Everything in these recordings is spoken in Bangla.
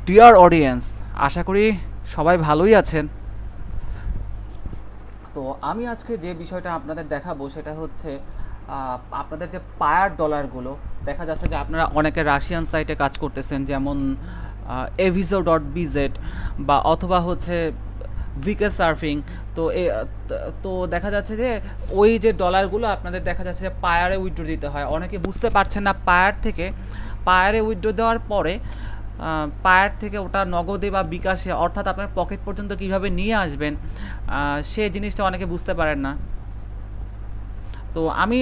ডিয়ার অডিয়েন্স, আশা করি সবাই ভালোই আছেন। তো আমি আজকে যে বিষয়টা আপনাদের দেখাবো সেটা হচ্ছে আপনাদের যে পায়ার ডলারগুলো দেখা যাচ্ছে যে আপনারা অনেকে রাশিয়ান সাইটে কাজ করতেছেন, যেমন avizo.bz বা অথবা হচ্ছে ভিকে সার্ফিং। তো তো দেখা যাচ্ছে যে ওই যে ডলারগুলো আপনাদের দেখা যাচ্ছে যে পায়ারে উইথড্র দিতে হয়। অনেকে বুঝতে পারছেন না পায়ার থেকে পায়ারে উইথড্র দেওয়ার পরে পায়ার থেকে ওটা নগদে বা বিকাশে অর্থাৎ আপনার পকেট পর্যন্ত কিভাবে নিয়ে আসবেন, সে জিনিসটা অনেকে বুঝতে পারেন না। তো আমি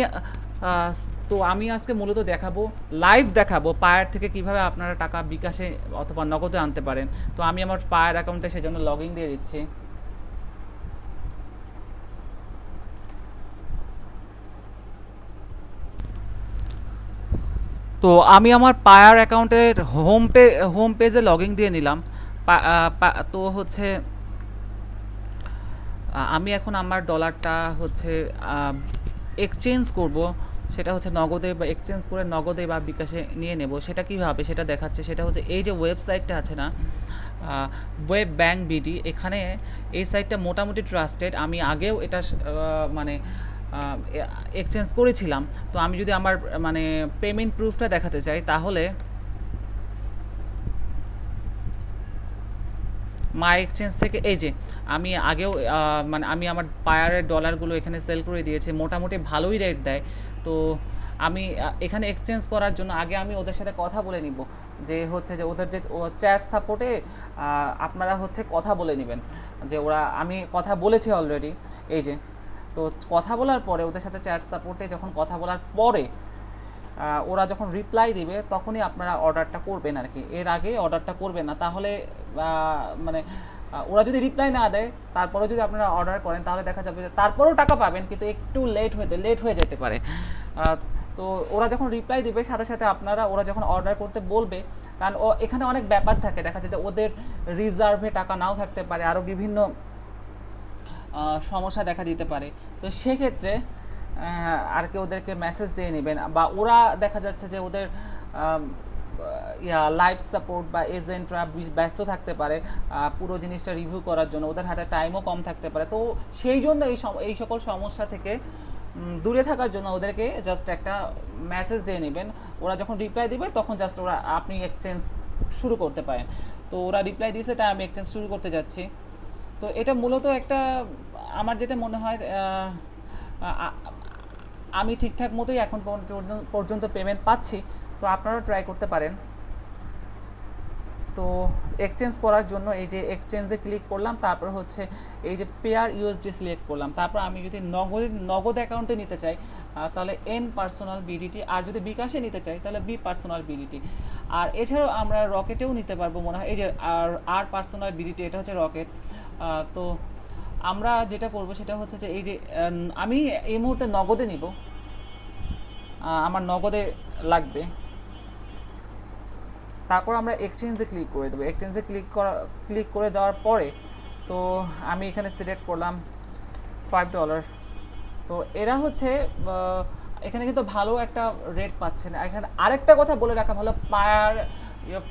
আহ, তো আমি আজকে মূলত দেখাবো, লাইভ দেখাবো পায়ার থেকে কিভাবে আপনারা টাকা বিকাশে অথবা নগদে আনতে পারেন। তো আমি আমার পায়ার অ্যাকাউন্টে সেজন্য লগ ইন দিয়ে দিচ্ছি। তো আমি আমার পায়ার অ্যাকাউন্টের হোম পেজে লগ ইন দিয়ে নিলাম। তো হচ্ছে আমি এখন আমার ডলারটা হচ্ছে এক্সচেঞ্জ করব, সেটা হচ্ছে নগদে বা এক্সচেঞ্জ করে নগদে বা বিকাশে নিয়ে নেব। সেটা কীভাবে সেটা দেখাচ্ছে, সেটা হচ্ছে এই যে ওয়েবসাইটটা আছে না, ওয়েব ব্যাংক বিডি, এখানে এই সাইটটা মোটামুটি ট্রাস্টেড। আমি আগেও এটা মানে এক্সচেঞ্জ করেছিলাম। তো আমি যদি আমার মানে পেমেন্ট প্রুফটা দেখাতে চাই তাহলে মাই এক্সচেঞ্জ থেকে এই যে আমি আগেও মানে আমি আমার পায়ারের ডলারগুলো এখানে সেল করে দিয়েছি, মোটামুটি ভালোই রেট দেয়। তো আমি এখানে এক্সচেঞ্জ করার জন্য আগে আমি ওদের সাথে কথা বলে নিব, যে হচ্ছে যে ওদের যে চ্যাট সাপোর্টে আপনারা হচ্ছে কথা বলে নেবেন, যে ওরা আমি কথা বলেছি অলরেডি। এই যে, তো কথা বলার পরে ওদের সাথে চ্যাট সাপোর্টে যখন কথা বলার পরে ওরা যখন রিপ্লাই দিবে তখনই আপনারা অর্ডারটা করবেন আর কি। এর আগে অর্ডারটা করবেন না, তাহলে মানে ওরা যদি রিপ্লাই না দেয় তারপরেও যদি আপনারা অর্ডার করেন তাহলে দেখা যাবে যে তারপরেও টাকা পাবেন, কিন্তু একটু লেট হয়ে যেতে পারে। তো ওরা যখন রিপ্লাই দিবে সাথে সাথে আপনারা ওরা যখন অর্ডার করতে বলবে, কারণ এখানে অনেক ব্যাপার থাকে, দেখা যায় যে ওদের রিজার্ভে টাকা নাও থাকতে পারে, আরও বিভিন্ন সমস্যা দেখা দিতে পারে। তো সেক্ষেত্রে আর কি ওদেরকে মেসেজ দিয়ে নেবেন, বা ওরা দেখা যাচ্ছে যে ওদের লাইভ সাপোর্ট বা এজেন্টরা ব্যস্ত থাকতে পারে পুরো জিনিসটা রিভিউ করার জন্য, ওদের হাতে টাইমও কম থাকতে পারে। তো সেই জন্য এই সকল সমস্যা থেকে দূরে থাকার জন্য ওদেরকে জাস্ট একটা মেসেজ দিয়ে নেবেন। ওরা যখন রিপ্লাই দিবে তখন জাস্ট আপনি এক্সচেঞ্জ শুরু করতে পারেন। তো ওরা রিপ্লাই দিয়েছে তাই আমি এক্সচেঞ্জ শুরু করতে যাচ্ছি। তো এটা মূলত একটা, আমার যেটা মনে হয় আমি ঠিকঠাক মতোই এখন পর্যন্ত পেমেন্ট পাচ্ছি। তো আপনারাও ট্রাই করতে পারেন। তো এক্সচেঞ্জ করার জন্য এই যে এক্সচেঞ্জে ক্লিক করলাম, তারপর হচ্ছে এই যে পেয়ার ইউএসডি সিলেক্ট করলাম, তারপর আমি যদি নগদ অ্যাকাউন্টে নিতে চাই তাহলে এন পার্সোনাল বিডিটি, আর যদি বিকাশে নিতে চাই তাহলে বি পার্সোনাল বিডিটি। আর এছাড়াও আমরা রকেটেও নিতে পারবো মনে হয়, এই যে আর পার্সোনাল বিডিটি, এটা হচ্ছে রকেট। তো আমরা যেটা করব সেটা হচ্ছে যে এই যে আমি এই মুহূর্তে নগদে নিব, আমার নগদে লাগবে। তারপর আমরা এক্সচেঞ্জে ক্লিক করে দেবো। এক্সচেঞ্জে ক্লিক করে দেওয়ার পরে তো আমি এখানে সিলেক্ট করলাম $5। তো এরা হচ্ছে এখানে কিন্তু ভালো একটা রেট পাচ্ছেন। এখানে আরেকটা কথা বলে রাখা ভালো,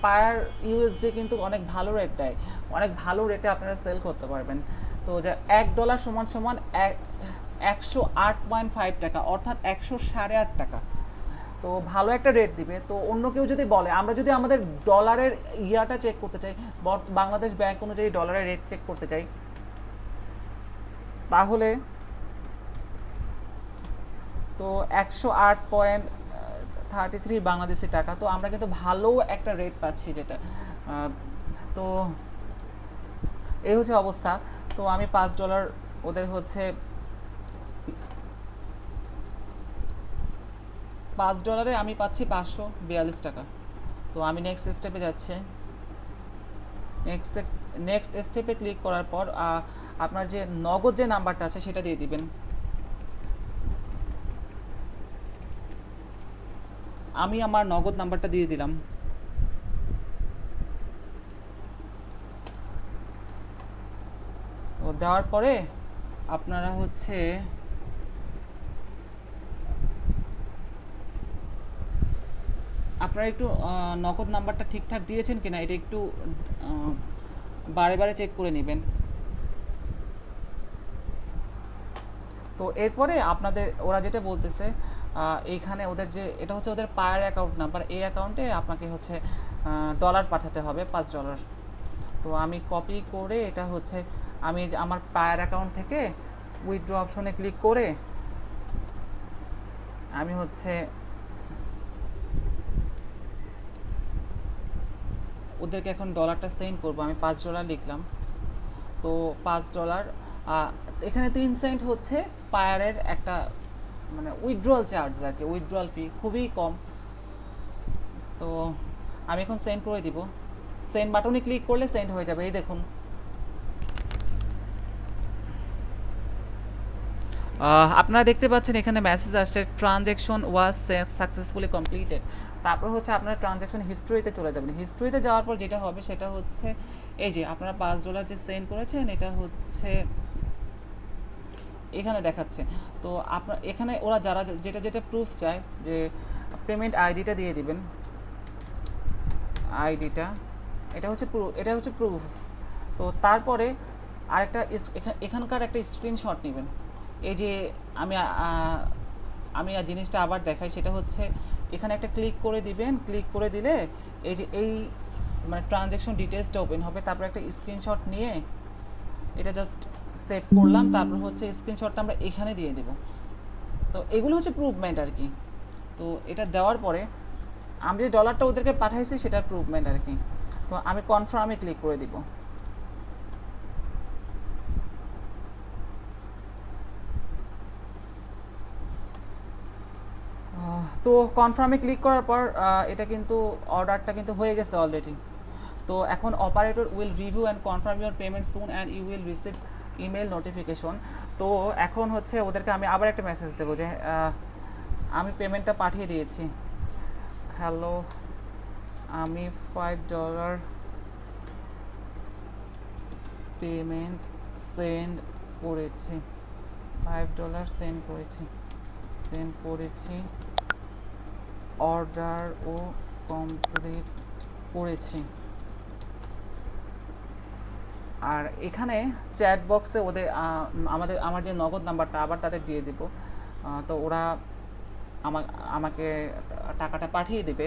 পায়ার ইউএসডি কিন্তু অনেক ভালো রেট দেয়, অনেক ভালো রেটে আপনারা সেল করতে পারবেন। তো যে $1 সমান সমান 108.5 টাকা, অর্থাৎ 108.5 টাকা। তো ভালো একটা রেট দিবে। তো অন্য কেউ যদি বলে, আমরা যদি আমাদের ডলারের ইয়াটা চেক করতে চাই, বাংলাদেশ ব্যাংক অনুযায়ী ডলারের রেট চেক করতে চাই, তাহলে তো 108.33 বাংলাদেশি টাকা। তো আমরা কিন্তু ভালো একটা রেট পাচ্ছি যেটা। তো এই হচ্ছে অবস্থা। তো আমি $5 ওদের হচ্ছে $5 আমি পাচ্ছি 542 টাকা। তো আমি নেক্সট স্টেপে যাচ্ছি। নেক্সট স্টেপে ক্লিক করার পর আপনার যে নগদ যে নাম্বারটা আছে সেটা দিয়ে দিবেন। আমি আমার নগদ নাম্বারটা দিয়ে দিলাম। তো দেওয়ার পরে আপনারা হচ্ছে আপনারা একটু নগদ নাম্বারটা ঠিকঠাক দিয়েছেন কিনা এটা একটু আহ, বারে বারে চেক করে নেবেন। তো এরপরে আপনাদের ওরা যেটা বলতেছে এইখানে ওদের যে এটা হচ্ছে ওদের পায়ার অ্যাকাউন্ট নাম্বার, এই অ্যাকাউন্টে আপনাকে হচ্ছে ডলার পাঠাতে হবে, $5। তো আমি কপি করে এটা হচ্ছে আমি আমার পায়ার অ্যাকাউন্ট থেকে উইথড্র অপশনে ক্লিক করে আমি হচ্ছে ওদেরকে এখন ডলারটা সেন্ড করব। আমি $5 লিখলাম। তো $5 এখানে 3 সেন্ট হচ্ছে পায়ারের একটা মানে উইথড্রয়াল চার্জ আর কি, উইথড্রয়াল ফি খুবই কম। তো আমি এখন সেন্ড করে দিব। সেন্ড বাটনে ক্লিক করলে সেন্ড হয়ে যাবে। এই দেখুন আপনারা দেখতে পাচ্ছেন এখানে মেসেজ আসছে ট্রানজ্যাকশন ওয়াজ সাকসেসফুলি কমপ্লিটেড। তারপর হচ্ছে আপনারা ট্রানজ্যাকশন হিস্ট্রিতে চলে যাবেন। হিস্ট্রিতে যাওয়ার পর যেটা হবে সেটা হচ্ছে এই যে আপনারা $5 যে সেন্ড করেছেন এটা হচ্ছে এখানে দেখাচ্ছে। তো আপনার এখানে ওরা যারা যেটা যেটা প্রুফ চায় যে পেমেন্ট আইডিটা দিয়ে দিবেন, আইডিটা এটা হচ্ছে প্রুফ। তো তারপরে আরেকটা এখানকার একটা স্ক্রিনশট নেবেন। এই যে আমি আমি জিনিসটা আবার দেখাই, সেটা হচ্ছে এখানে একটা ক্লিক করে দিবেন। ক্লিক করে দিলে এই যে এই মানে ট্রানজ্যাকশন ডিটেলসটা ওপেন হবে। তারপর একটা স্ক্রিনশট নিয়ে এটা জাস্ট সেভ করলাম। তারপর হচ্ছে স্ক্রিনশটটা আমরা এখানে দিয়ে দেব। তো এগুলো হচ্ছে প্রুভমেন্ট আর কি। তো এটা দেওয়ার পরে আমি যে ডলারটা ওদেরকে পাঠাইছি সেটার প্রুভমেন্ট আর কি। তো আমি কনফার্মে ক্লিক করে দিব। তো কনফার্মে ক্লিক করার পর এটা কিন্তু অর্ডারটা কিন্তু হয়ে গেছে অলরেডি। তো এখন operator will review and confirm your payment soon and you will receive email notification. তো এখন হচ্ছে ওদেরকে আমি আবার একটা মেসেজ দেবো যে আমি পেমেন্টটা পাঠিয়ে দিয়েছি। হ্যালো, আমি $5 পেমেন্ট সেন্ড করেছি, $5 সেন্ড করেছি, অর্ডারও কমপ্লিট করেছি। আর এখানে চ্যাট বক্সে ওদের আমার যে নগদ নাম্বারটা আবার তাদের দিয়ে দিব। তো ওরা আমাকে টাকাটা পাঠিয়ে দেবে।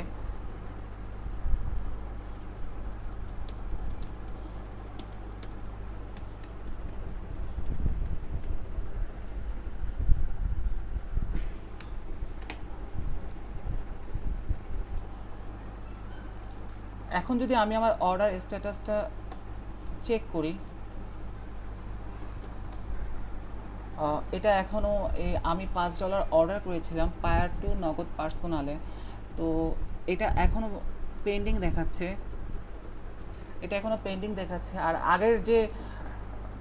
এখন যদি আমি আমার অর্ডার স্ট্যাটাসটা চেক করি, এটা এখনও আমি $5 অর্ডার করেছিলাম পায়ার টু নগদ পার্সোনালে। তো এটা এখনও পেন্ডিং দেখাচ্ছে, আর আগের যে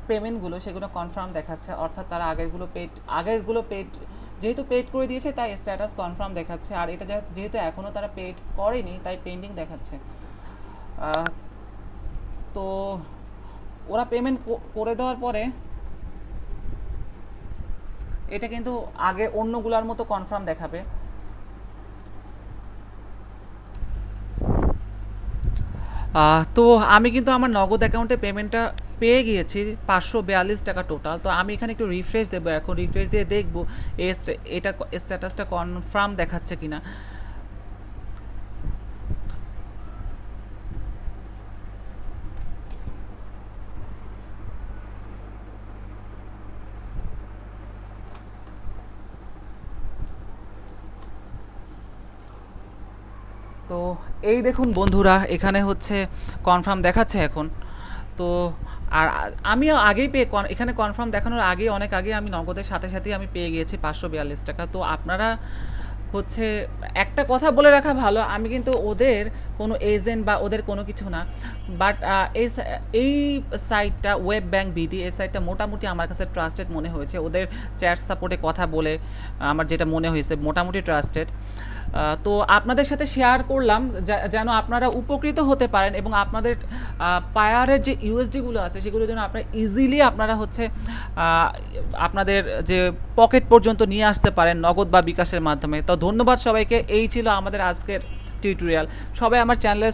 পেমেন্টগুলো সেগুলো কনফার্ম দেখাচ্ছে। অর্থাৎ তারা আগেরগুলো পেড যেহেতু পেড করে দিয়েছে তাই স্ট্যাটাস কনফার্ম দেখাচ্ছে। আর এটা যেহেতু এখনও তারা পেড করেনি তাই পেন্ডিং দেখাচ্ছে। তো ওরা পেমেন্ট করে দেওয়ার পরে এটা কিন্তু আগে অন্যগুলোর মতো কনফার্ম দেখাবে। তো আমি কিন্তু আমার নগদ অ্যাকাউন্টে পেমেন্টটা পেয়ে গিয়েছি, $542 টোটাল। তো আমি এখানে একটু রিফ্রেশ দেবো। এখন রিফ্রেশ দিয়ে দেখবো এটা স্ট্যাটাসটা কনফার্ম দেখাচ্ছে কিনা। তো এই দেখুন বন্ধুরা, এখানে হচ্ছে কনফার্ম দেখাচ্ছে এখন। তো আর আমিও আগেই এখানে কনফার্ম দেখানোর আগে অনেক আগে আমি নগদের সাথে সাথেই আমি পেয়ে গিয়েছি $542। তো আপনারা হচ্ছে একটা কথা বলে রাখা ভালো, আমি কিন্তু ওদের কোনো এজেন্ট বা ওদের কোনো কিছু না। বাট এই সাইটটা ওয়েব ব্যাংক বিডি, এই সাইটটা মোটামুটি আমার কাছে ট্রাস্টেড মনে হয়েছে। ওদের চ্যাট সাপোর্টে কথা বলে আমার যেটা মনে হয়েছে মোটামুটি ট্রাস্টেড। তো আপনাদের সাথে শেয়ার করলাম যেন আপনারা উপকৃত হতে পারেন এবং আপনাদের পায়ারের যে ইউএসডিগুলো আছে সেগুলো যেন আপনারা ইজিলি আপনারা হচ্ছে আপনাদের যে পকেট পর্যন্ত নিয়ে আসতে পারেন নগদ বা বিকাশের মাধ্যমে। তো ধন্যবাদ সবাইকে। এই ছিল আমাদের আজকের টিউটোরিয়াল। সবাই আমার চ্যানেলে